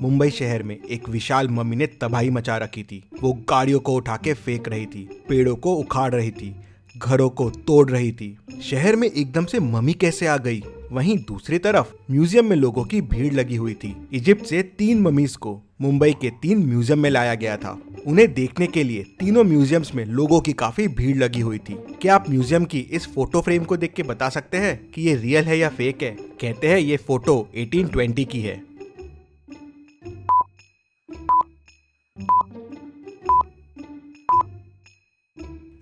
मुंबई शहर में एक विशाल मम्मी ने तबाही मचा रखी थी। वो गाड़ियों को उठा के फेंक रही थी, पेड़ों को उखाड़ रही थी, घरों को तोड़ रही थी। शहर में एकदम से मम्मी कैसे आ गई? वहीं दूसरी तरफ म्यूजियम में लोगों की भीड़ लगी हुई थी। इजिप्ट से 3 ममीज को मुंबई के 3 म्यूजियम में लाया गया था। उन्हें देखने के लिए तीनों म्यूजियम्स में लोगों की काफी भीड़ लगी हुई थी। क्या आप म्यूजियम की इस फोटो फ्रेम को देख के बता सकते हैं कि ये रियल है या फेक है? कहते हैं ये फोटो 1820 की है।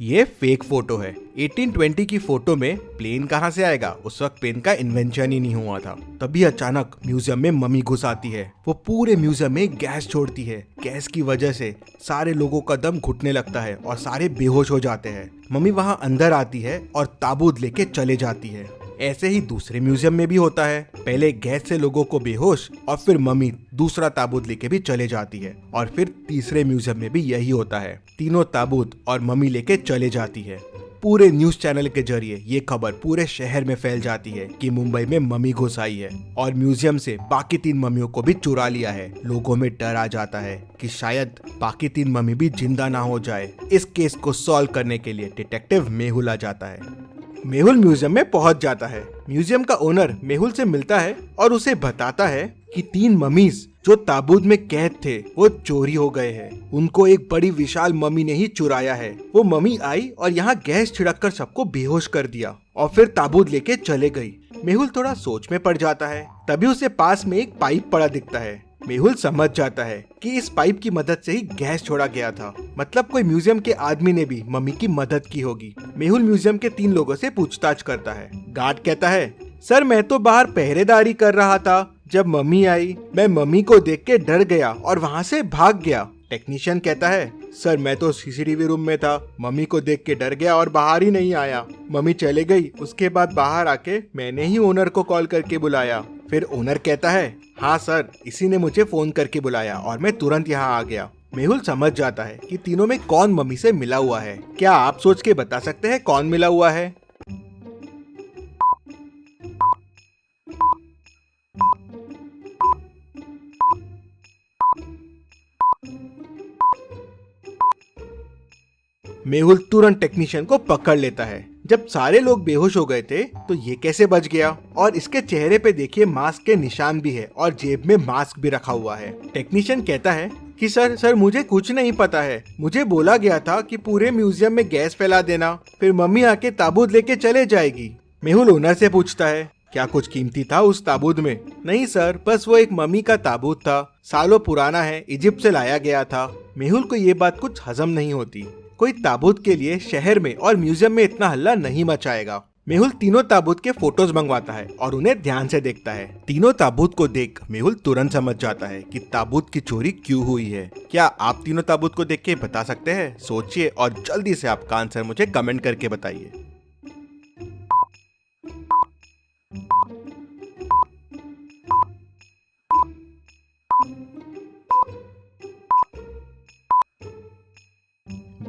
ये फेक फोटो है। 1820 की फोटो में प्लेन कहाँ से आएगा? उस वक्त प्लेन का इन्वेंशन ही नहीं हुआ था। तभी अचानक म्यूजियम में मम्मी घुस आती है। वो पूरे म्यूजियम में गैस छोड़ती है। गैस की वजह से सारे लोगों का दम घुटने लगता है और सारे बेहोश हो जाते हैं। मम्मी वहाँ अंदर आती है और ताबूत लेके चले जाती है। ऐसे ही दूसरे म्यूजियम में भी होता है। पहले गैस से लोगों को बेहोश और फिर मम्मी दूसरा ताबूत लेके भी चले जाती है और फिर तीसरे म्यूजियम में भी यही होता है। तीनों ताबूत और मम्मी लेके चले जाती है। पूरे न्यूज चैनल के जरिए ये खबर पूरे शहर में फैल जाती है कि मुंबई में मम्मी घुस आई है और म्यूजियम से बाकी 3 मम्मियों को भी चुरा लिया है। लोगों में डर आ जाता है कि शायद बाकी 3 मम्मी भी जिंदा ना हो जाए। इस केस को सॉल्व करने के लिए डिटेक्टिव मेहुल आ जाता है। मेहुल म्यूजियम में पहुंच जाता है। म्यूजियम का ओनर मेहुल से मिलता है और उसे बताता है कि 3 मम्मीज जो ताबूत में कैद थे वो चोरी हो गए हैं। उनको एक बड़ी विशाल मम्मी ने ही चुराया है। वो मम्मी आई और यहाँ गैस छिड़क कर सबको बेहोश कर दिया और फिर ताबूत लेके चले गई। मेहुल थोड़ा सोच में पड़ जाता है। तभी उसे पास में एक पाइप पड़ा दिखता है। मेहुल समझ जाता है कि इस पाइप की मदद से ही गैस छोड़ा गया था। मतलब कोई म्यूजियम के आदमी ने भी मम्मी की मदद की होगी। मेहुल म्यूजियम के 3 लोगों से पूछताछ करता है। गार्ड कहता है, सर मैं तो बाहर पहरेदारी कर रहा था। जब मम्मी आई मैं मम्मी को देख के डर गया और वहाँ से भाग गया। टेक्नीशियन कहता है, सर मैं तो सीसीटीवी रूम में था। मम्मी को देख के डर गया और बाहर ही नहीं आया। मम्मी चले गई। उसके बाद बाहर आके मैंने ही ओनर को कॉल करके बुलाया। फिर ओनर कहता है, हाँ सर इसी ने मुझे फोन करके बुलाया और मैं तुरंत यहाँ आ गया। मेहुल समझ जाता है कि तीनों में कौन मम्मी से मिला हुआ है। क्या आप सोच के बता सकते हैं कौन मिला हुआ है? मेहुल तुरंत टेक्नीशियन को पकड़ लेता है। जब सारे लोग बेहोश हो गए थे तो ये कैसे बच गया? और इसके चेहरे पे देखिए मास्क के निशान भी है और जेब में मास्क भी रखा हुआ है। टेक्नीशियन कहता है कि सर मुझे कुछ नहीं पता है। मुझे बोला गया था कि पूरे म्यूजियम में गैस फैला देना, फिर मम्मी आके ताबूत लेके चले जाएगी। मेहुल ओनर से पूछता है, क्या कुछ कीमती था उस ताबूत में? नहीं सर, बस वो एक मम्मी का ताबूत था। सालों पुराना है, इजिप्ट से लाया गया था। मेहुल को ये बात कुछ हजम नहीं होती। कोई ताबूत के लिए शहर में और म्यूजियम में इतना हल्ला नहीं मचाएगा। मेहुल तीनों ताबूत के फोटोज मंगवाता है और उन्हें ध्यान से देखता है। तीनों ताबूत को देख मेहुल तुरंत समझ जाता है कि ताबूत की चोरी क्यों हुई है। क्या आप तीनों ताबूत को देख के बता सकते हैं? सोचिए और जल्दी से आपका आंसर मुझे कमेंट करके बताइए।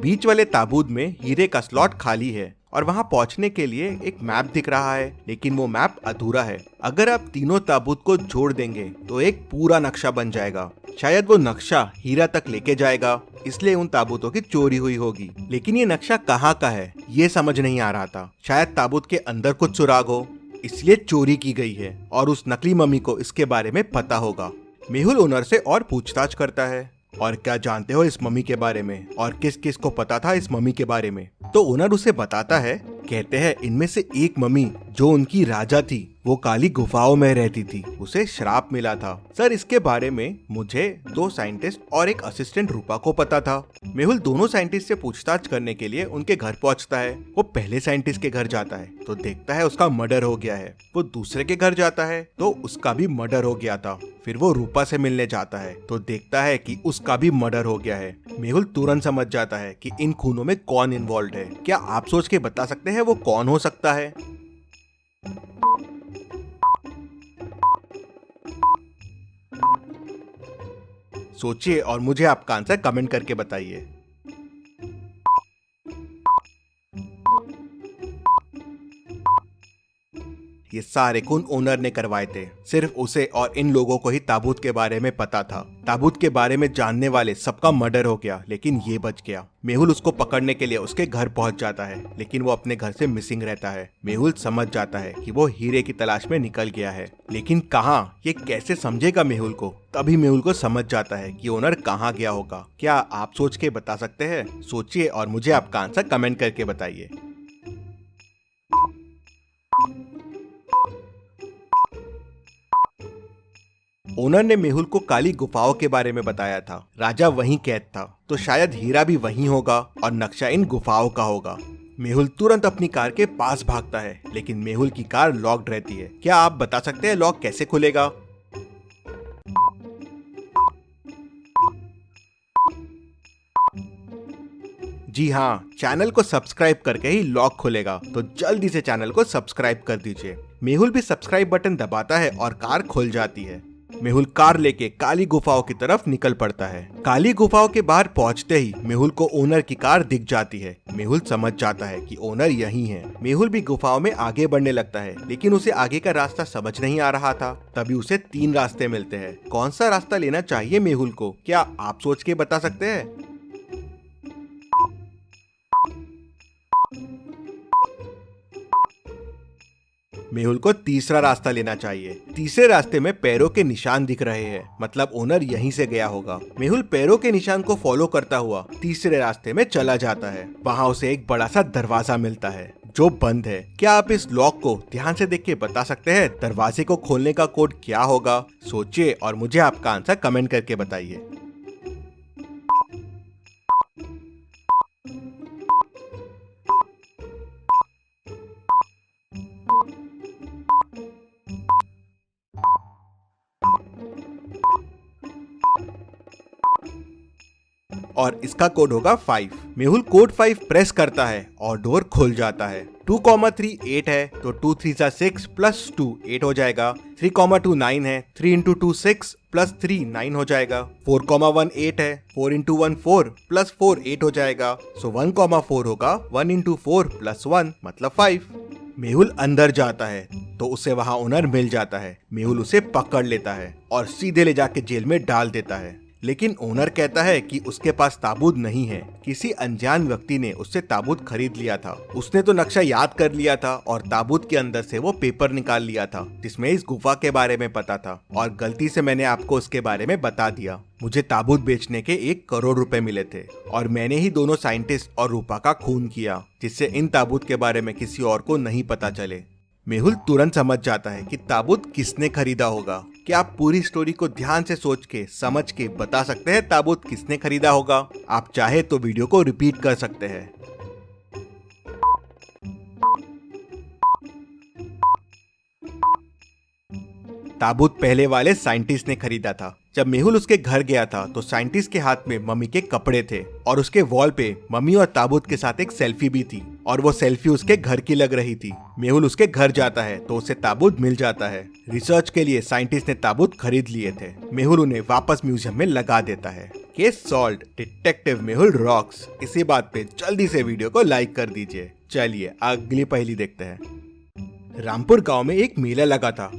बीच वाले ताबूत में हीरे का स्लॉट खाली है और वहां पहुंचने के लिए एक मैप दिख रहा है, लेकिन वो मैप अधूरा है। अगर आप तीनों ताबूत को जोड़ देंगे तो एक पूरा नक्शा बन जाएगा। शायद वो नक्शा हीरा तक लेके जाएगा, इसलिए उन ताबूतों की चोरी हुई होगी। लेकिन ये नक्शा कहाँ का है ये समझ नहीं आ रहा था। शायद ताबूत के अंदर कुछ सुराग हो, इसलिए चोरी की गई है और उस नकली मम्मी को इसके बारे में पता होगा। मेहुल ओनर से और पूछताछ करता है, और क्या जानते हो इस मम्मी के बारे में और किस किस को पता था इस मम्मी के बारे में? तो ओनर उसे बताता है। कहते हैं इनमें से एक मम्मी जो उनकी राजा थी वो काली गुफाओं में रहती थी, उसे श्राप मिला था। सर इसके बारे में मुझे 2 साइंटिस्ट और एक असिस्टेंट रूपा को पता था। मेहुल दोनों साइंटिस्ट से पूछताछ करने के लिए उनके घर पहुंचता है। वो पहले साइंटिस्ट के घर जाता है तो देखता है उसका मर्डर हो गया है। वो दूसरे के घर जाता है तो उसका भी मर्डर हो गया था। फिर वो रूपा से मिलने जाता है तो देखता है कि उसका भी मर्डर हो गया है। मेहुल तुरंत समझ जाता है कि इन खूनों में कौन इन्वॉल्व है। क्या आप सोच के बता सकते हैं वो कौन हो सकता है? सोचिए और मुझे आपका आंसर कमेंट करके बताइए। ये सारे खून ओनर ने करवाए थे। सिर्फ उसे और इन लोगों को ही ताबूत के बारे में पता था। ताबूत के बारे में जानने वाले सबका मर्डर हो गया, लेकिन ये बच गया। मेहुल उसको पकड़ने के लिए उसके घर पहुंच जाता है, लेकिन वो अपने घर से मिसिंग रहता है। मेहुल समझ जाता है कि वो हीरे की तलाश में निकल गया है, लेकिन कहाँ, ये कैसे समझेगा मेहुल को? तभी मेहुल को समझ जाता है कि ओनर कहाँ गया होगा। क्या आप सोच के बता सकते हैं? सोचिए और मुझे आपका आंसर कमेंट करके बताइए। ओनर ने मेहुल को काली गुफाओं के बारे में बताया था। राजा वहीं कैद था, तो शायद हीरा भी वहीं होगा और नक्शा इन गुफाओं का होगा। मेहुल तुरंत अपनी कार के पास भागता है, लेकिन मेहुल की कार लॉक्ड रहती है। क्या आप बता सकते हैं लॉक कैसे खुलेगा? जी हाँ, चैनल को सब्सक्राइब करके ही लॉक खुलेगा, तो जल्दी से चैनल को सब्सक्राइब कर दीजिए। मेहुल भी सब्सक्राइब बटन दबाता है और कार खुल जाती है। मेहुल कार लेके काली गुफाओं की तरफ निकल पड़ता है। काली गुफाओं के बाहर पहुंचते ही मेहुल को ओनर की कार दिख जाती है। मेहुल समझ जाता है कि ओनर यही है। मेहुल भी गुफाओं में आगे बढ़ने लगता है, लेकिन उसे आगे का रास्ता समझ नहीं आ रहा था। तभी उसे 3 रास्ते मिलते हैं। कौन सा रास्ता लेना चाहिए मेहुल को? क्या आप सोच के बता सकते हैं? मेहुल को तीसरा रास्ता लेना चाहिए। तीसरे रास्ते में पैरों के निशान दिख रहे हैं, मतलब ओनर यहीं से गया होगा। मेहुल पैरों के निशान को फॉलो करता हुआ तीसरे रास्ते में चला जाता है। वहाँ उसे एक बड़ा सा दरवाजा मिलता है जो बंद है। क्या आप इस लॉक को ध्यान से देख के बता सकते हैं दरवाजे को खोलने का कोड क्या होगा? सोचिए और मुझे आपका आंसर कमेंट करके बताइए। और इसका कोड होगा 5। मेहुल कोड 5 प्रेस करता है और डोर खुल जाता है। 2,3 8 है, तो 2 3 6 प्लस 2 8 हो जाएगा। 3,2 9 है, 3 इंटू 2 6 प्लस 3 9 हो जाएगा। 4,1 8 है, 4 इंटू 1 4 प्लस 4 8 हो जाएगा। सो 1,4 होगा 1 इंटू 4 प्लस 1 मतलब 5। मेहुल अंदर जाता है तो उसे वहाँ ओनर मिल जाता है। मेहुल उसे पकड़ लेता है और सीधे ले जाके जेल में डाल देता है, लेकिन ओनर कहता है कि उसके पास ताबूत नहीं है। किसी अनजान व्यक्ति ने उससे ताबूत खरीद लिया था। उसने तो नक्शा याद कर लिया था और ताबूत के अंदर से वो पेपर निकाल लिया था जिसमें इस गुफा के बारे में पता था, और गलती से मैंने आपको उसके बारे में बता दिया। मुझे ताबूत बेचने के 1 करोड़ रुपए मिले थे और मैंने ही दोनों साइंटिस्ट और रूपा का खून किया, जिससे इन ताबूत के बारे में किसी और को नहीं पता चले। मेहुल तुरंत समझ जाता है कि ताबूत किसने खरीदा होगा। क्या आप पूरी स्टोरी को ध्यान से सोच के समझ के बता सकते हैं ताबूत किसने खरीदा होगा? आप चाहे तो वीडियो को रिपीट कर सकते हैं। ताबूत पहले वाले साइंटिस्ट ने खरीदा था। जब मेहुल उसके घर गया था तो साइंटिस्ट के हाथ में मम्मी के कपड़े थे और उसके वॉल पे मम्मी और ताबूत के साथ एक सेल्फी भी थी, और वो सेल्फी उसके घर की लग रही थी। मेहुल उसके घर जाता है तो उसे ताबूत मिल जाता है। रिसर्च के लिए साइंटिस्ट ने ताबूत खरीद लिए थे। मेहुल उन्हें वापस म्यूजियम में लगा देता है। Case solved, detective Mehul rocks. इसी बात पे जल्दी से वीडियो को लाइक कर दीजिए। चलिए अगली पहेली देखते हैं। रामपुर गांव में एक मेला लगा था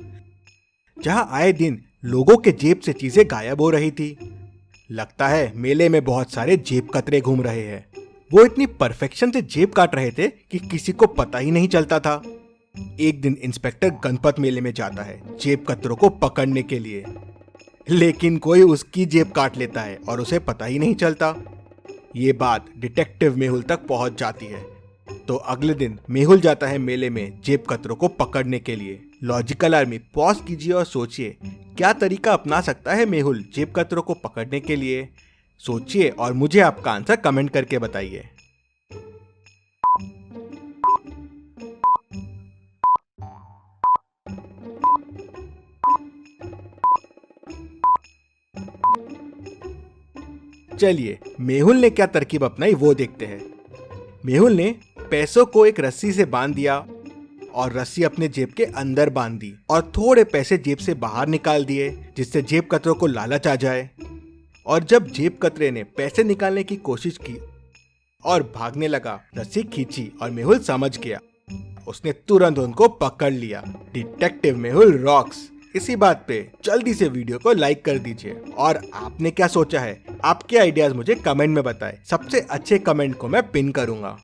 जहां आए दिन लोगों के जेब से चीजें गायब हो रही थी। लगता है मेले में बहुत सारे जेब कतरे घूम रहे हैं। वो इतनी परफेक्शन से जेब काट रहे थे कि किसी को पता ही नहीं चलता था। एक दिन इंस्पेक्टर गणपत मेले में जाता है जेब कतरों को पकड़ने के लिए, लेकिन कोई उसकी जेब काट लेता है और उसे पता ही नहीं चलता। ये बात डिटेक्टिव मेहुल तक पहुंच जाती है, तो अगले दिन मेहुल जाता है मेले में जेब कतरों को पकड़ने के लिए। लॉजिकल आर्मी पॉज कीजिए और सोचिए क्या तरीका अपना सकता है मेहुल जेब कतरों को पकड़ने के लिए। सोचिए और मुझे आपका आंसर कमेंट करके बताइए। चलिए मेहुल ने क्या तरकीब अपनाई वो देखते हैं। मेहुल ने पैसों को एक रस्सी से बांध दिया और रस्सी अपने जेब के अंदर बांध दी और थोड़े पैसे जेब से बाहर निकाल दिए, जिससे जेब कतरों को लालच आ जाए। और जब जेब कतरे ने पैसे निकालने की कोशिश की और भागने लगा, रस्सी खींची और मेहुल समझ गया उसने तुरंत उनको पकड़ लिया। Detective Mehul rocks. इसी बात पे जल्दी से वीडियो को लाइक कर दीजिए। और आपने क्या सोचा है, आपके आइडियाज मुझे कमेंट में बताएं। सबसे अच्छे कमेंट को मैं पिन करूंगा।